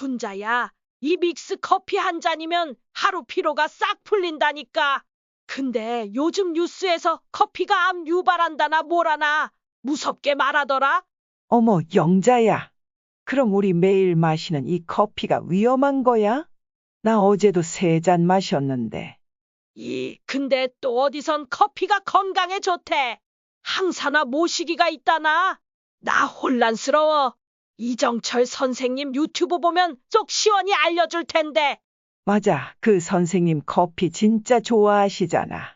춘자야, 이 믹스 커피 한 잔이면 하루 피로가 싹 풀린다니까. 근데 요즘 뉴스에서 커피가 암 유발한다나 뭐라나 무섭게 말하더라. 어머, 영자야. 그럼 우리 매일 마시는 이 커피가 위험한 거야? 나 어제도 3잔 마셨는데. 근데 또 어디선 커피가 건강에 좋대. 항산화 모시기가 있다나. 나 혼란스러워. 이정철 선생님 유튜브 보면 속 시원히 알려줄 텐데. 맞아, 그 선생님 커피 진짜 좋아하시잖아.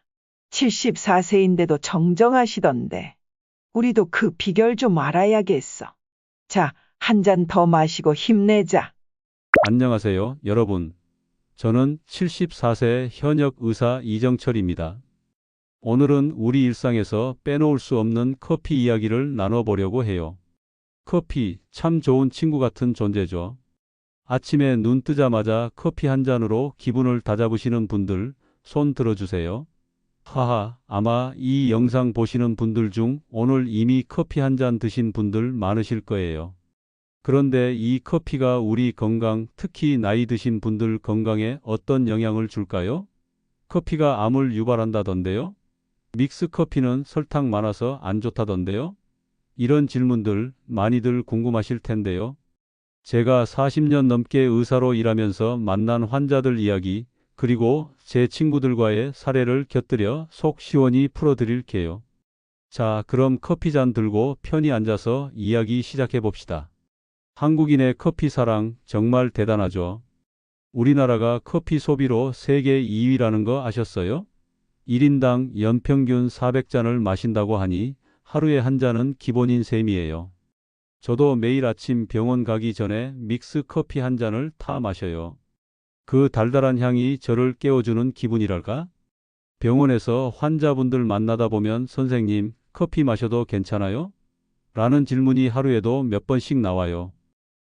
74세인데도 정정하시던데. 우리도 그 비결 좀 알아야겠어. 자, 한 잔 더 마시고 힘내자. 안녕하세요, 여러분. 저는 74세 현역 의사 이정철입니다. 오늘은 우리 일상에서 빼놓을 수 없는 커피 이야기를 나눠보려고 해요. 커피, 참 좋은 친구 같은 존재죠. 아침에 눈 뜨자마자 커피 한 잔으로 기분을 다잡으시는 분들, 손 들어주세요. 하하, 아마 이 영상 보시는 분들 중 오늘 이미 커피 한 잔 드신 분들 많으실 거예요. 그런데 이 커피가 우리 건강, 특히 나이 드신 분들 건강에 어떤 영향을 줄까요? 커피가 암을 유발한다던데요? 믹스 커피는 설탕 많아서 안 좋다던데요? 이런 질문들 많이들 궁금하실 텐데요. 제가 40년 넘게 의사로 일하면서 만난 환자들 이야기, 그리고 제 친구들과의 사례를 곁들여 속 시원히 풀어드릴게요. 자, 그럼 커피 잔 들고 편히 앉아서 이야기 시작해 봅시다. 한국인의 커피 사랑 정말 대단하죠. 우리나라가 커피 소비로 세계 2위라는 거 아셨어요? 1인당 연평균 400잔을 마신다고 하니 하루에 한 잔은 기본인 셈이에요. 저도 매일 아침 병원 가기 전에 믹스 커피 한 잔을 타 마셔요. 그 달달한 향이 저를 깨워주는 기분이랄까? 병원에서 환자분들 만나다 보면 선생님, 커피 마셔도 괜찮아요? 라는 질문이 하루에도 몇 번씩 나와요.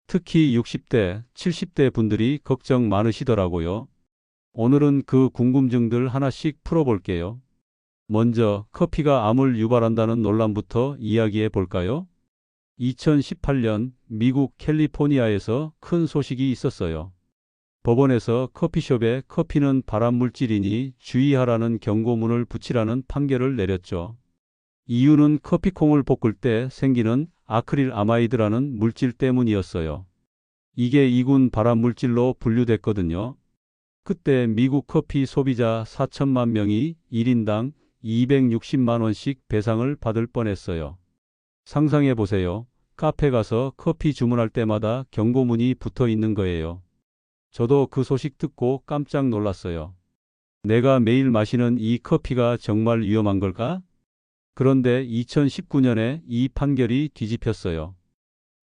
특히 60대, 70대 분들이 걱정 많으시더라고요. 오늘은 그 궁금증들 하나씩 풀어볼게요. 먼저 커피가 암을 유발한다는 논란부터 이야기해 볼까요? 2018년 미국 캘리포니아에서 큰 소식이 있었어요. 법원에서 커피숍에 커피는 발암물질이니 주의하라는 경고문을 붙이라는 판결을 내렸죠. 이유는 커피콩을 볶을 때 생기는 아크릴 아마이드라는 물질 때문이었어요. 이게 이군 발암물질로 분류됐거든요. 그때 미국 커피 소비자 4천만 명이 1인당 260만 원씩 배상을 받을 뻔했어요. 상상해 보세요. 카페 가서 커피 주문할 때마다 경고문이 붙어 있는 거예요. 저도 그 소식 듣고 깜짝 놀랐어요. 내가 매일 마시는 이 커피가 정말 위험한 걸까? 그런데 2019년에 이 판결이 뒤집혔어요.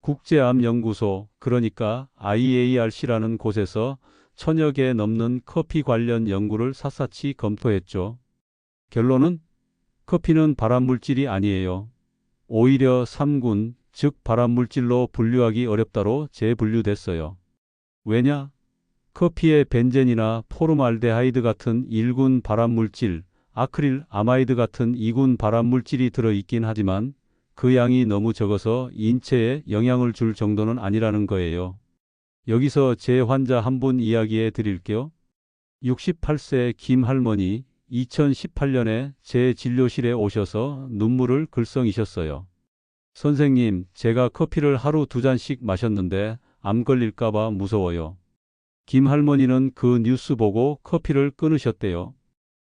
국제암연구소, 그러니까 IARC라는 곳에서 1000여 개 넘는 커피 관련 연구를 샅샅이 검토했죠. 결론은 커피는 발암물질이 아니에요. 오히려 3군, 즉 발암물질로 분류하기 어렵다로 재분류됐어요. 왜냐? 커피에 벤젠이나 포름알데하이드 같은 1군 발암물질, 아크릴 아마이드 같은 2군 발암물질이 들어있긴 하지만 그 양이 너무 적어서 인체에 영향을 줄 정도는 아니라는 거예요. 여기서 제 환자 한 분 이야기해 드릴게요. 68세 김 할머니, 2018년에 제 진료실에 오셔서 눈물을 글썽이셨어요. 선생님, 제가 커피를 하루 2잔씩 마셨는데 암 걸릴까봐 무서워요. 김 할머니는 그 뉴스 보고 커피를 끊으셨대요.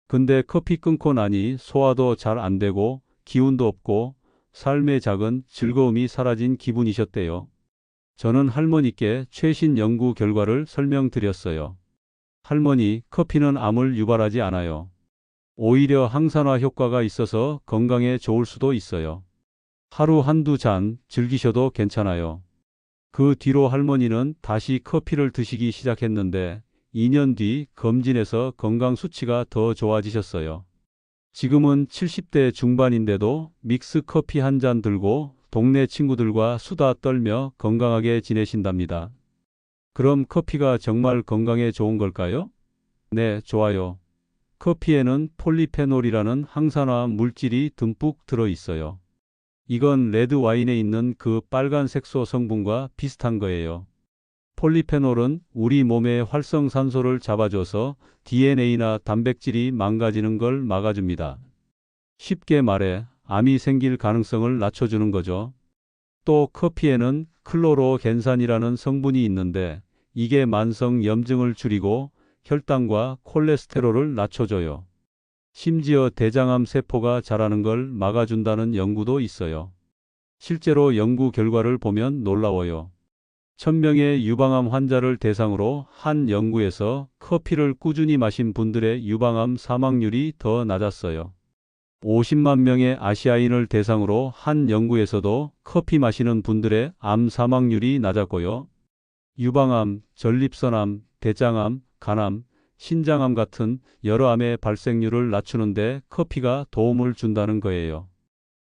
근데 커피 끊고 나니 소화도 잘 안 되고 기운도 없고 삶의 작은 즐거움이 사라진 기분이셨대요. 저는 할머니께 최신 연구 결과를 설명드렸어요. 할머니, 커피는 암을 유발하지 않아요. 오히려 항산화 효과가 있어서 건강에 좋을 수도 있어요. 하루 한두 잔 즐기셔도 괜찮아요. 그 뒤로 할머니는 다시 커피를 드시기 시작했는데 2년 뒤 검진에서 건강 수치가 더 좋아지셨어요. 지금은 70대 중반인데도 믹스 커피 한 잔 들고 동네 친구들과 수다 떨며 건강하게 지내신답니다. 그럼 커피가 정말 건강에 좋은 걸까요? 네, 좋아요. 커피에는 폴리페놀이라는 항산화 물질이 듬뿍 들어 있어요. 이건 레드 와인에 있는 그 빨간 색소 성분과 비슷한 거예요. 폴리페놀은 우리 몸의 활성산소를 잡아줘서 DNA나 단백질이 망가지는 걸 막아줍니다. 쉽게 말해 암이 생길 가능성을 낮춰주는 거죠. 또 커피에는 클로로겐산이라는 성분이 있는데 이게 만성 염증을 줄이고 혈당과 콜레스테롤을 낮춰줘요. 심지어 대장암 세포가 자라는 걸 막아준다는 연구도 있어요. 실제로 연구 결과를 보면 놀라워요. 1000명의 유방암 환자를 대상으로 한 연구에서 커피를 꾸준히 마신 분들의 유방암 사망률이 더 낮았어요. 50만 명의 아시아인을 대상으로 한 연구에서도 커피 마시는 분들의 암 사망률이 낮았고요. 유방암, 전립선암, 대장암, 간암, 신장암 같은 여러 암의 발생률을 낮추는데 커피가 도움을 준다는 거예요.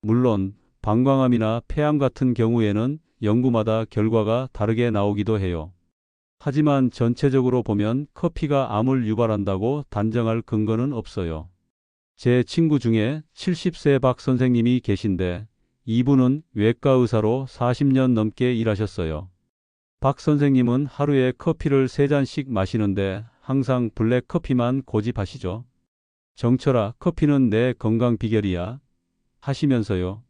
물론 방광암이나 폐암 같은 경우에는 연구마다 결과가 다르게 나오기도 해요. 하지만 전체적으로 보면 커피가 암을 유발한다고 단정할 근거는 없어요. 제 친구 중에 70세 박 선생님이 계신데 이분은 외과 의사로 40년 넘게 일하셨어요. 박 선생님은 하루에 커피를 3잔씩 마시는데 항상 블랙 커피만 고집하시죠. 정철아, 커피는 내 건강 비결이야 하시면서요.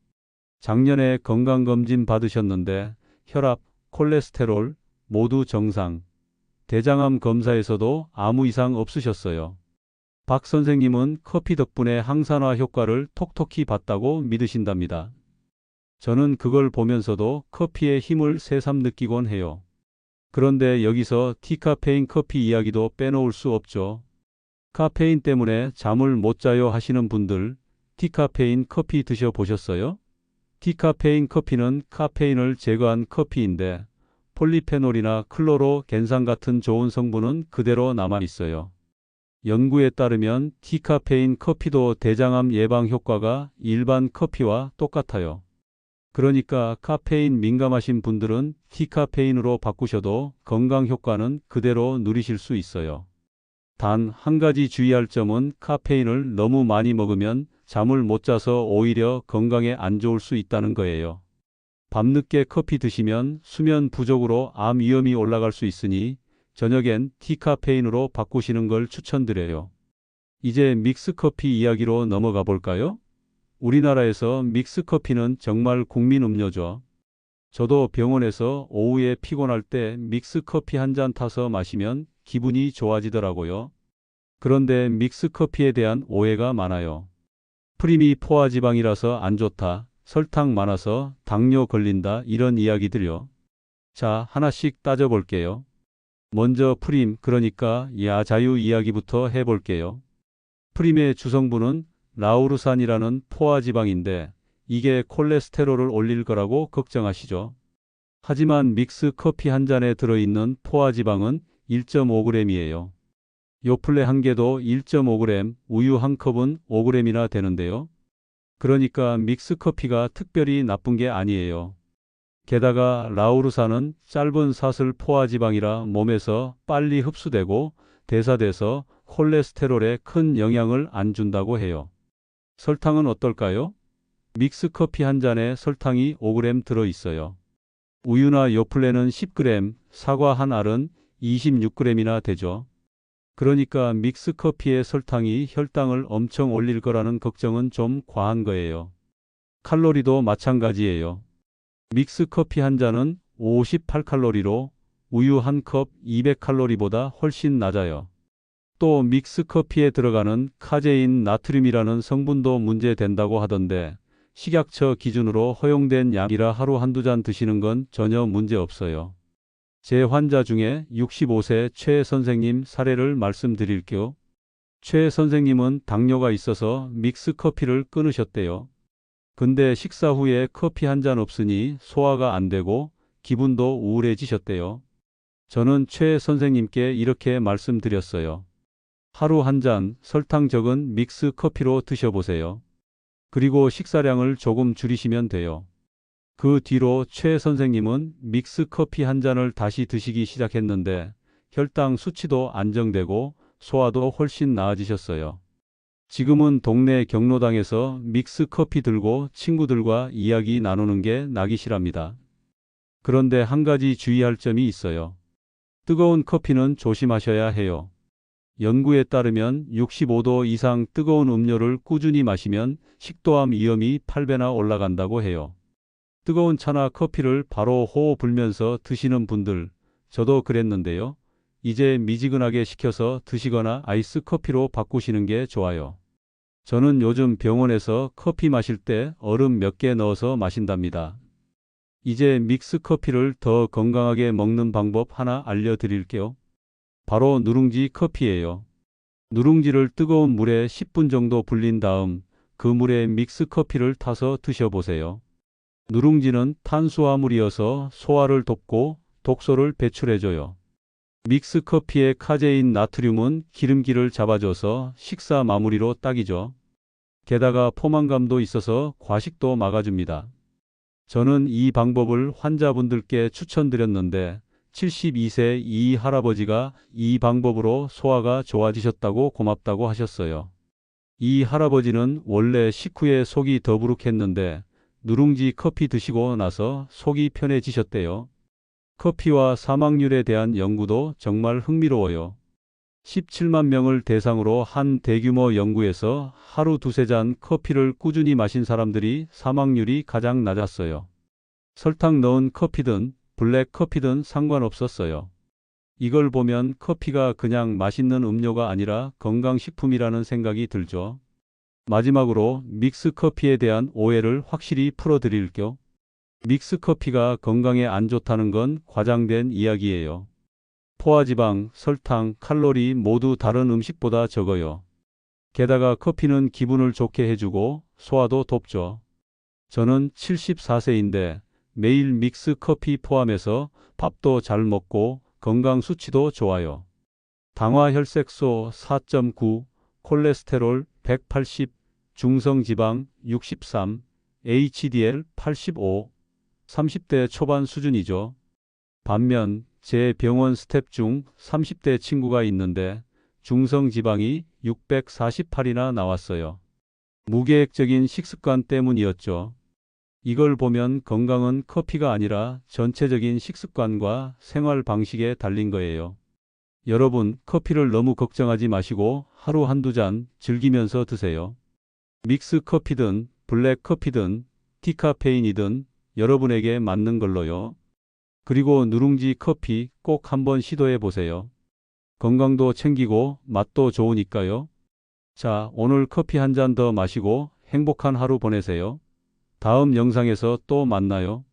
작년에 건강검진 받으셨는데 혈압, 콜레스테롤 모두 정상. 대장암 검사에서도 아무 이상 없으셨어요. 박 선생님은 커피 덕분에 항산화 효과를 톡톡히 봤다고 믿으신답니다. 저는 그걸 보면서도 커피의 힘을 새삼 느끼곤 해요. 그런데 여기서 디카페인 커피 이야기도 빼놓을 수 없죠. 카페인 때문에 잠을 못 자요 하시는 분들, 디카페인 커피 드셔보셨어요? 디카페인 커피는 카페인을 제거한 커피인데 폴리페놀이나 클로로겐산 같은 좋은 성분은 그대로 남아 있어요. 연구에 따르면 디카페인 커피도 대장암 예방 효과가 일반 커피와 똑같아요. 그러니까 카페인 민감하신 분들은 디카페인으로 바꾸셔도 건강 효과는 그대로 누리실 수 있어요. 단 한 가지 주의할 점은 카페인을 너무 많이 먹으면 잠을 못 자서 오히려 건강에 안 좋을 수 있다는 거예요. 밤늦게 커피 드시면 수면 부족으로 암 위험이 올라갈 수 있으니 저녁엔 디카페인으로 바꾸시는 걸 추천드려요. 이제 믹스커피 이야기로 넘어가 볼까요? 우리나라에서 믹스커피는 정말 국민 음료죠. 저도 병원에서 오후에 피곤할 때 믹스커피 한 잔 타서 마시면 기분이 좋아지더라고요. 그런데 믹스커피에 대한 오해가 많아요. 프림이 포화지방이라서 안 좋다, 설탕 많아서 당뇨 걸린다 이런 이야기들요. 자, 하나씩 따져볼게요. 먼저 프림, 그러니까 야자유 이야기부터 해볼게요. 프림의 주성분은 라우르산이라는 포화지방인데 이게 콜레스테롤을 올릴 거라고 걱정하시죠. 하지만 믹스 커피 한 잔에 들어있는 포화지방은 1.5g이에요. 요플레 한 개도 1.5g, 우유 한 컵은 5g이나 되는데요. 그러니까 믹스 커피가 특별히 나쁜 게 아니에요. 게다가 라우르산은 짧은 사슬 포화지방이라 몸에서 빨리 흡수되고 대사돼서 콜레스테롤에 큰 영향을 안 준다고 해요. 설탕은 어떨까요? 믹스 커피 한 잔에 설탕이 5g 들어있어요. 우유나 요플레는 10g, 사과 한 알은 26g이나 되죠. 그러니까 믹스 커피의 설탕이 혈당을 엄청 올릴 거라는 걱정은 좀 과한 거예요. 칼로리도 마찬가지예요. 믹스 커피 한 잔은 58칼로리로 우유 한 컵 200칼로리보다 훨씬 낮아요. 또 믹스 커피에 들어가는 카제인 나트륨이라는 성분도 문제된다고 하던데 식약처 기준으로 허용된 양이라 하루 한두 잔 드시는 건 전혀 문제 없어요. 제 환자 중에 65세 최 선생님 사례를 말씀드릴게요. 최 선생님은 당뇨가 있어서 믹스 커피를 끊으셨대요. 근데 식사 후에 커피 한 잔 없으니 소화가 안 되고 기분도 우울해지셨대요. 저는 최 선생님께 이렇게 말씀드렸어요. 하루 한 잔 설탕 적은 믹스 커피로 드셔보세요. 그리고 식사량을 조금 줄이시면 돼요. 그 뒤로 최 선생님은 믹스 커피 한 잔을 다시 드시기 시작했는데 혈당 수치도 안정되고 소화도 훨씬 나아지셨어요. 지금은 동네 경로당에서 믹스 커피 들고 친구들과 이야기 나누는 게 낙이시랍니다. 그런데 한 가지 주의할 점이 있어요. 뜨거운 커피는 조심하셔야 해요. 연구에 따르면 65도 이상 뜨거운 음료를 꾸준히 마시면 식도암 위험이 8배나 올라간다고 해요. 뜨거운 차나 커피를 바로 호호 불면서 드시는 분들, 저도 그랬는데요. 이제 미지근하게 식혀서 드시거나 아이스 커피로 바꾸시는 게 좋아요. 저는 요즘 병원에서 커피 마실 때 얼음 몇 개 넣어서 마신답니다. 이제 믹스 커피를 더 건강하게 먹는 방법 하나 알려드릴게요. 바로 누룽지 커피예요. 누룽지를 뜨거운 물에 10분 정도 불린 다음 그 물에 믹스 커피를 타서 드셔보세요. 누룽지는 탄수화물이어서 소화를 돕고 독소를 배출해줘요. 믹스 커피의 카제인 나트륨은 기름기를 잡아줘서 식사 마무리로 딱이죠. 게다가 포만감도 있어서 과식도 막아줍니다. 저는 이 방법을 환자분들께 추천드렸는데 72세 이 할아버지가 이 방법으로 소화가 좋아지셨다고 고맙다고 하셨어요. 이 할아버지는 원래 식후에 속이 더부룩했는데 누룽지 커피 드시고 나서 속이 편해지셨대요. 커피와 사망률에 대한 연구도 정말 흥미로워요. 17만 명을 대상으로 한 대규모 연구에서 하루 두세 잔 커피를 꾸준히 마신 사람들이 사망률이 가장 낮았어요. 설탕 넣은 커피든 블랙 커피든 상관없었어요. 이걸 보면 커피가 그냥 맛있는 음료가 아니라 건강식품이라는 생각이 들죠. 마지막으로 믹스 커피에 대한 오해를 확실히 풀어드릴게요. 믹스 커피가 건강에 안 좋다는 건 과장된 이야기예요. 포화지방, 설탕, 칼로리 모두 다른 음식보다 적어요. 게다가 커피는 기분을 좋게 해주고 소화도 돕죠. 저는 74세인데 매일 믹스 커피 포함해서 밥도 잘 먹고 건강 수치도 좋아요. 당화 혈색소 4.9, 콜레스테롤 180, 중성지방 63, HDL 85, 30대 초반 수준이죠. 반면 제 병원 스텝 중 30대 친구가 있는데 중성지방이 648이나 나왔어요. 무계획적인 식습관 때문이었죠. 이걸 보면 건강은 커피가 아니라 전체적인 식습관과 생활 방식에 달린 거예요. 여러분, 커피를 너무 걱정하지 마시고 하루 한두 잔 즐기면서 드세요. 믹스 커피든 블랙 커피든 디카페인이든 여러분에게 맞는 걸로요. 그리고 누룽지 커피 꼭 한번 시도해 보세요. 건강도 챙기고 맛도 좋으니까요. 자, 오늘 커피 한 잔 더 마시고 행복한 하루 보내세요. 다음 영상에서 또 만나요.